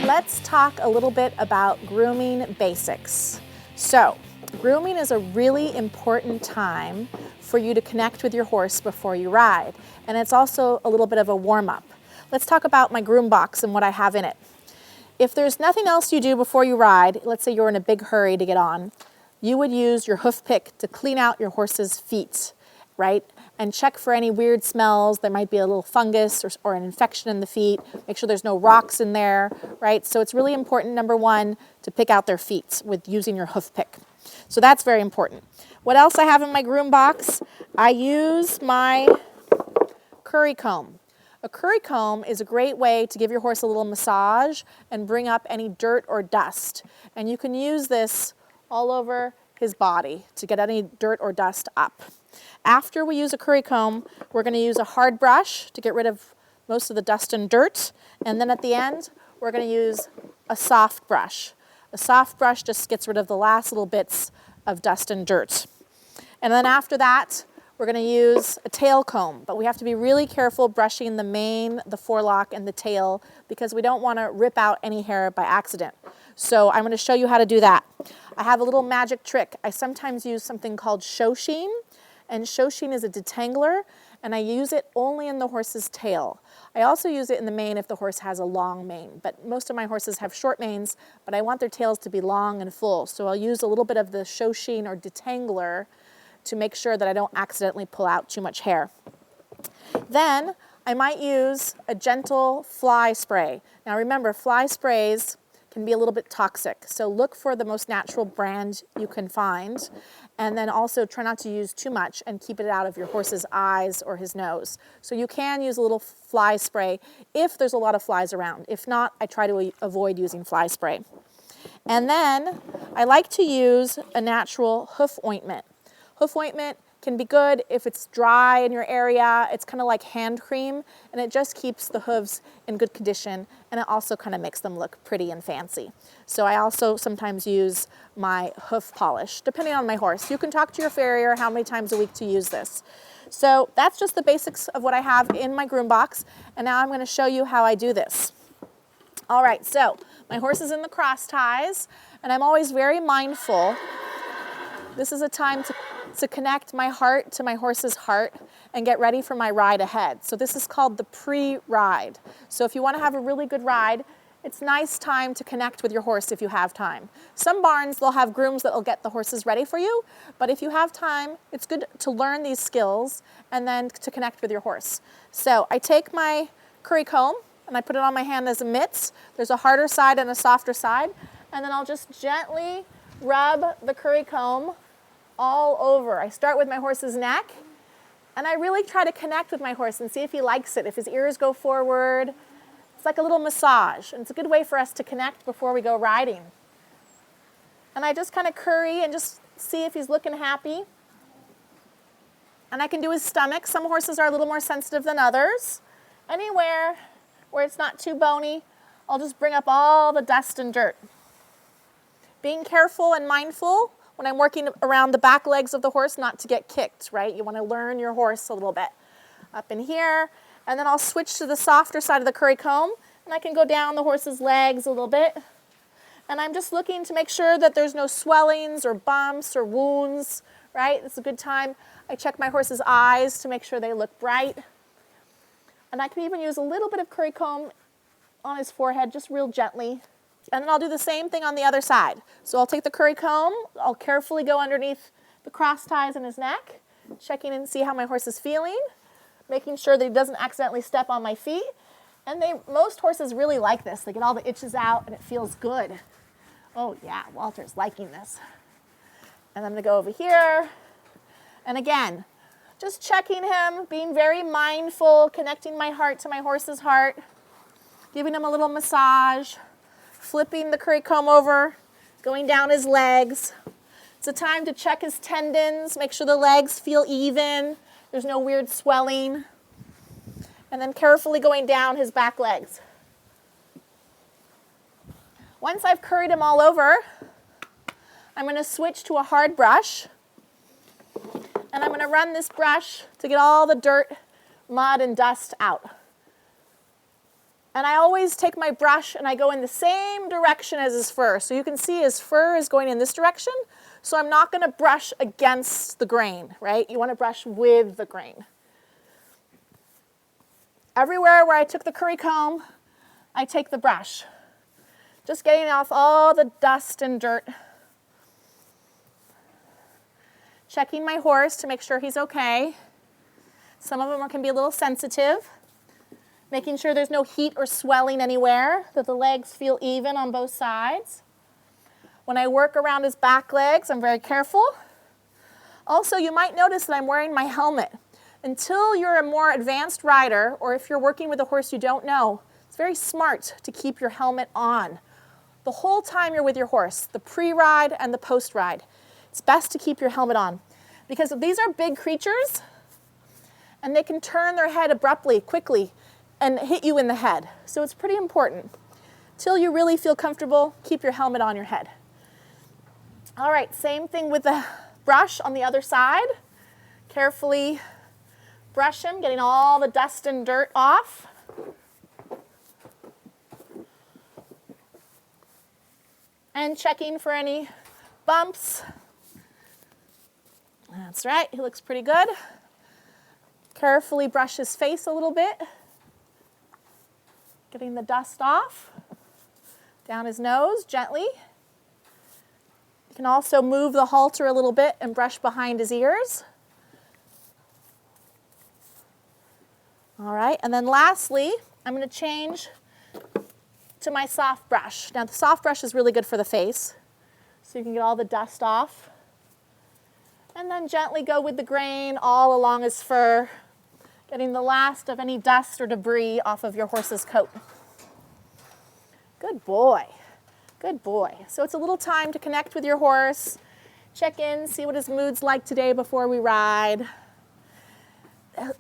let's talk a little bit about grooming basics. So, grooming is a really important time for you to connect with your horse before you ride, and it's also a little bit of a warm-up. Let's talk about my groom box and what I have in it. If there's nothing else you do before you ride, let's say you're in a big hurry to get on, you would use your hoof pick to clean out your horse's feet, right? And check for any weird smells. There might be a little fungus or an infection in the feet. Make sure there's no rocks in there, right? So it's really important, number one, to pick out their feet with using your hoof pick. So that's very important. What else I have in my groom box? I use my curry comb. A curry comb is a great way to give your horse a little massage and bring up any dirt or dust. And you can use this all over his body to get any dirt or dust up. After we use a curry comb, we're going to use a hard brush to get rid of most of the dust and dirt. And then at the end, we're going to use a soft brush. A soft brush just gets rid of the last little bits of dust and dirt. And then after that, we're going to use a tail comb, but we have to be really careful brushing the mane, the forelock, and the tail because we don't want to rip out any hair by accident. So I'm going to show you how to do that. I have a little magic trick. I sometimes use something called show sheen, and show sheen is a detangler, and I use it only in the horse's tail. I also use it in the mane if the horse has a long mane, but most of my horses have short manes, but I want their tails to be long and full, so I'll use a little bit of the show sheen or detangler to make sure that I don't accidentally pull out too much hair. Then I might use a gentle fly spray. Now remember, fly sprays can be a little bit toxic, so look for the most natural brand you can find, and then also try not to use too much and keep it out of your horse's eyes or his nose. So you can use a little fly spray if there's a lot of flies around. If not, I try to avoid using fly spray. And then I like to use a natural hoof ointment. Hoof ointment can be good if it's dry in your area. It's kind of like hand cream, and it just keeps the hooves in good condition, and it also kind of makes them look pretty and fancy. So I also sometimes use my hoof polish, depending on my horse. You can talk to your farrier how many times a week to use this. So that's just the basics of what I have in my groom box, and now I'm going to show you how I do this. All right, so my horse is in the cross ties, and I'm always very mindful. This is a time to connect my heart to my horse's heart and get ready for my ride ahead. So this is called the pre-ride. So if you want to have a really good ride, it's nice time to connect with your horse if you have time. Some barns, they'll have grooms that will get the horses ready for you, but if you have time, it's good to learn these skills and then to connect with your horse. So I take my curry comb and I put it on my hand as a mitts. There's a harder side and a softer side, and then I'll just gently rub the curry comb all over. I start with my horse's neck, and I really try to connect with my horse and see if he likes it, if his ears go forward. It's like a little massage, and it's a good way for us to connect before we go riding. And I just kind of curry and just see if he's looking happy. And I can do his stomach. Some horses are a little more sensitive than others. Anywhere where it's not too bony, I'll just bring up all the dust and dirt. Being careful and mindful when I'm working around the back legs of the horse not to get kicked, right? You want to learn your horse a little bit. Up in here, and then I'll switch to the softer side of the curry comb, and I can go down the horse's legs a little bit. And I'm just looking to make sure that there's no swellings or bumps or wounds, right? It's a good time. I check my horse's eyes to make sure they look bright. And I can even use a little bit of curry comb on his forehead, just real gently. And then I'll do the same thing on the other side. So I'll take the curry comb, I'll carefully go underneath the cross ties in his neck, checking and see how my horse is feeling, making sure that he doesn't accidentally step on my feet. And most horses really like this. They get all the itches out and it feels good. Oh yeah, Walter's liking this. And I'm gonna go over here. And again, just checking him, being very mindful, connecting my heart to my horse's heart, giving him a little massage, flipping the curry comb over, going down his legs. It's a time to check his tendons, make sure the legs feel even, there's no weird swelling, and then carefully going down his back legs. Once I've curried him all over, I'm going to switch to a hard brush, and I'm going to run this brush to get all the dirt, mud, and dust out. And I always take my brush and I go in the same direction as his fur. So you can see his fur is going in this direction. So I'm not going to brush against the grain, right? You want to brush with the grain. Everywhere where I took the curry comb, I take the brush. Just getting off all the dust and dirt. Checking my horse to make sure he's okay. Some of them can be a little sensitive. Making sure there's no heat or swelling anywhere, that the legs feel even on both sides. When I work around his back legs, I'm very careful. Also, you might notice that I'm wearing my helmet. Until you're a more advanced rider, or if you're working with a horse you don't know, it's very smart to keep your helmet on the whole time you're with your horse, the pre-ride and the post-ride. It's best to keep your helmet on because these are big creatures and they can turn their head abruptly, quickly, and hit you in the head. So it's pretty important. Till you really feel comfortable, keep your helmet on your head. All right, same thing with the brush on the other side. Carefully brush him, getting all the dust and dirt off. And checking for any bumps. That's right, he looks pretty good. Carefully brush his face a little bit. Getting the dust off. Down his nose, gently. You can also move the halter a little bit and brush behind his ears. All right, and then lastly, I'm going to change to my soft brush. Now the soft brush is really good for the face, so you can get all the dust off. And then gently go with the grain all along his fur, getting the last of any dust or debris off of your horse's coat. Good boy, good boy. So it's a little time to connect with your horse, check in, see what his mood's like today before we ride.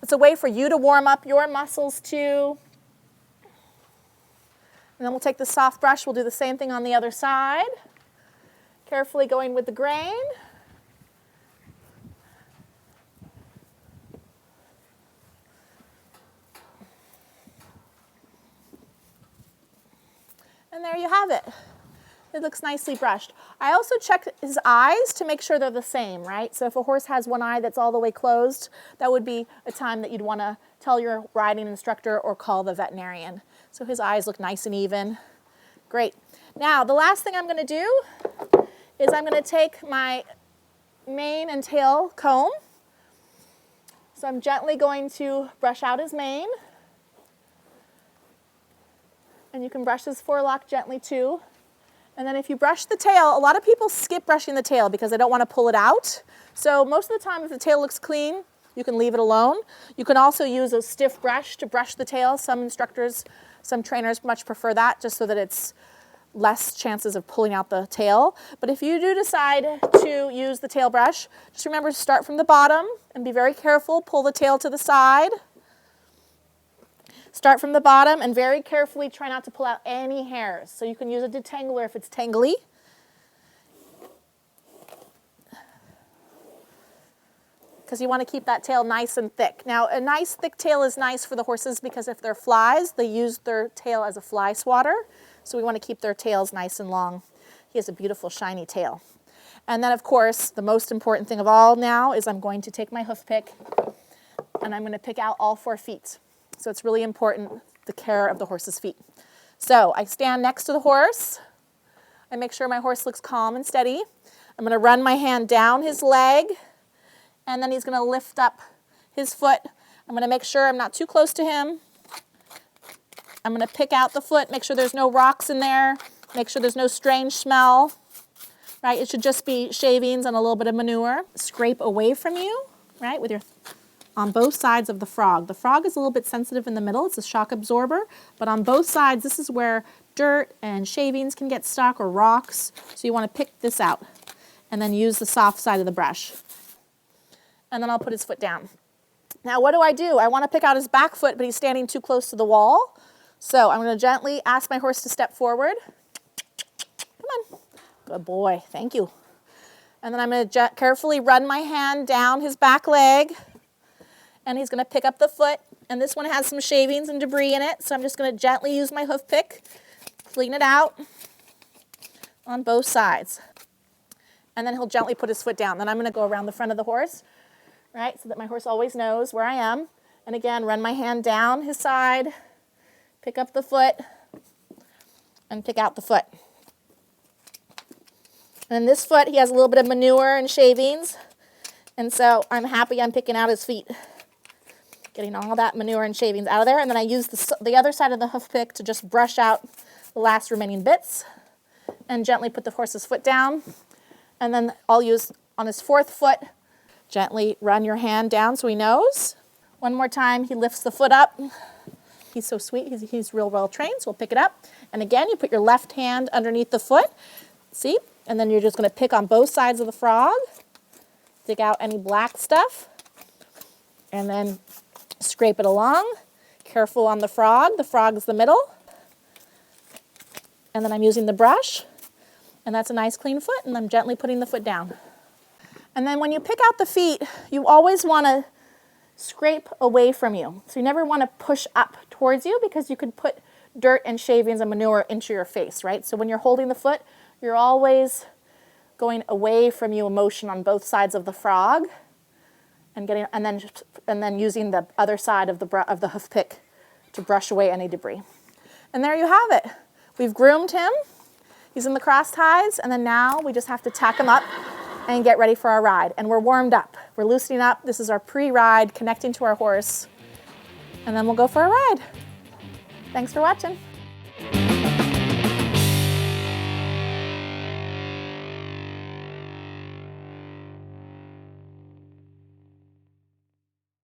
It's a way for you to warm up your muscles too. And then we'll take the soft brush, we'll do the same thing on the other side. Carefully going with the grain. And there you have it. It looks nicely brushed. I also check his eyes to make sure they're the same, right? So if a horse has one eye that's all the way closed, that would be a time that you'd want to tell your riding instructor or call the veterinarian. So his eyes look nice and even. Great. Now, the last thing I'm going to do is I'm going to take my mane and tail comb. So I'm gently going to brush out his mane. And you can brush his forelock gently too. And then if you brush the tail, a lot of people skip brushing the tail because they don't want to pull it out. So most of the time if the tail looks clean, you can leave it alone. You can also use a stiff brush to brush the tail. Some instructors, some trainers much prefer that just so that it's less chances of pulling out the tail. But if you do decide to use the tail brush, just remember to start from the bottom and be very careful. Pull the tail to the side. Start from the bottom and very carefully try not to pull out any hairs. So you can use a detangler if it's tangly. Because you want to keep that tail nice and thick. Now, a nice thick tail is nice for the horses because if they're flies, they use their tail as a fly swatter. So we want to keep their tails nice and long. He has a beautiful shiny tail. And then, of course, the most important thing of all now is I'm going to take my hoof pick and I'm going to pick out all 4 feet. So it's really important, the care of the horse's feet. So I stand next to the horse. I make sure my horse looks calm and steady. I'm going to run my hand down his leg, and then he's going to lift up his foot. I'm going to make sure I'm not too close to him. I'm going to pick out the foot, make sure there's no rocks in there, make sure there's no strange smell. Right? It should just be shavings and a little bit of manure. Scrape away from you, right, with your on both sides of the frog. The frog is a little bit sensitive in the middle. It's a shock absorber. But on both sides, this is where dirt and shavings can get stuck or rocks. So you want to pick this out and then use the soft side of the brush. And then I'll put his foot down. Now what do? I want to pick out his back foot, but he's standing too close to the wall. So I'm going to gently ask my horse to step forward. Come on. Good boy. Thank you. And then I'm going to carefully run my hand down his back leg. And he's going to pick up the foot And this one has some shavings and debris in it, so I'm just going to gently use my hoof pick, clean it out on both sides. And then he'll gently put his foot down. Then I'm going to go around the front of the horse, right, so that my horse always knows where I am. And again, run my hand down his side, pick up the foot, and pick out the foot. And this foot, he has a little bit of manure and shavings, and so I'm happy I'm picking out his feet, getting all that manure and shavings out of there. And then I use the other side of the hoof pick to just brush out the last remaining bits and gently put the horse's foot down. And then I'll use on his fourth foot, gently run your hand down so he knows. One more time, he lifts the foot up. He's so sweet, he's real well trained, so we'll pick it up. And again, you put your left hand underneath the foot, see? And then you're just gonna pick on both sides of the frog, dig out any black stuff, and then scrape it along. Careful on the frog is the middle. And then I'm using the brush, and that's a nice clean foot, and I'm gently putting the foot down. And then when you pick out the feet, you always wanna scrape away from you. So you never wanna push up towards you because you could put dirt and shavings and manure into your face, right? So when you're holding the foot, you're always going away from you, motion on both sides of the frog, and then using the other side of the hoof pick to brush away any debris. And there you have it. We've groomed him. He's in the cross ties, and then now we just have to tack him up and get ready for our ride. And we're warmed up. We're loosening up. This is our pre-ride, connecting to our horse, and then we'll go for a ride. Thanks for watching.